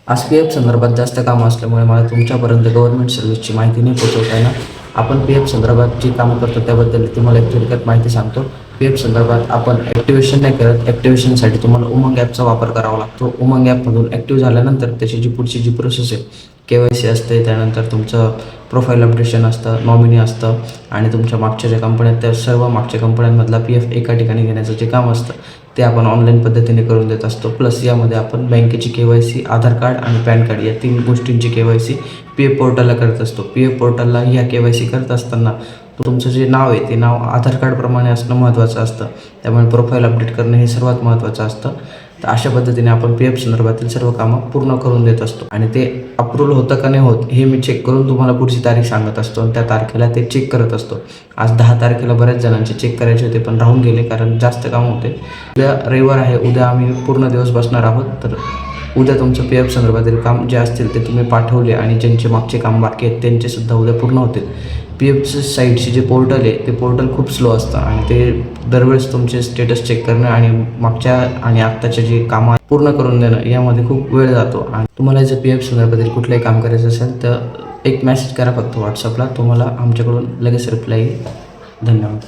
आज P F संदर्भात जास्त कामं असल्यामुळे मला तुमच्यापर्यंत गव्हर्नमेंट सर्व्हिसची माहिती नाही पोहोचवता येणार. आपण पी एफ संदर्भात जी कामं करतो त्याबद्दल तुम्हाला एक थोडक्यात माहिती सांगतो. पी एफ संदर्भात आपण ॲक्टिवेशन नाही करत. ॲक्टिवेशनसाठी तुम्हाला उमंग ॲपचा वापर करावा लागतो. उमंग ॲपमधून ॲक्टिव्ह झाल्यानंतर त्याची जी पुढची जी प्रोसेस आहे, KYC असते, त्यानंतर तुमचं प्रोफाईल अपडेशन असतं, नॉमिनी असतं आणि तुमच्या मागच्या ज्या कंपन्या आहेत त्या सर्व मागच्या कंपन्यांमधला PF एका ठिकाणी घेण्याचं जे काम असतं ते आपण ऑनलाईन पद्धतीने करून देत असतो. प्लस यामध्ये आपण बँकेची KYC, आधार कार्ड आणि पॅन कार्ड या 3 गोष्टींची KYC PF पोर्टलला करत असतो. PF पोर्टलला ह्या KYC करत असताना तुमचं जे नाव आहे ते नाव आधार कार्डप्रमाणे असणं महत्त्वाचं असतं. त्यामुळे प्रोफाईल अपडेट करणं हे सर्वात महत्त्वाचं असतं. तर अशा पद्धतीने आपण PF संदर्भातील सर्व कामं पूर्ण करून देत असतो आणि ते अप्रूव्हल होतं का नाही होत हे मी चेक करून तुम्हाला पुढची तारीख सांगत असतो आणि त्या तारखेला ते चेक करत असतो. आज 10 तारखेला बऱ्याच जणांचे चेक करायचे होते पण राहून गेले कारण जास्त काम होते. उद्या रविवार आहे, उद्या आम्ही पूर्ण दिवस बसणार आहोत. तर उद्या तुमचं PF संदर्भातील काम जे असतील ते तुम्ही पाठवले आणि ज्यांचे मागचे काम बाकी आहेत त्यांचेसुद्धा उद्या पूर्ण होतील. PFचं साईटचे जे पोर्टल आहे ते पोर्टल खूप स्लो असतं आणि ते दरवेळेस तुमचे स्टेटस चेक करणं आणि मागच्या आणि आत्ताचे जे कामं पूर्ण करून देणं यामध्ये खूप वेळ जातो. आणि तुम्हाला जर PF संदर्भातील कुठलंही काम करायचं असेल तर एक मेसेज करा फक्त WhatsAppला, तुम्हाला आमच्याकडून लगेच रिप्लाय येईल. धन्यवाद.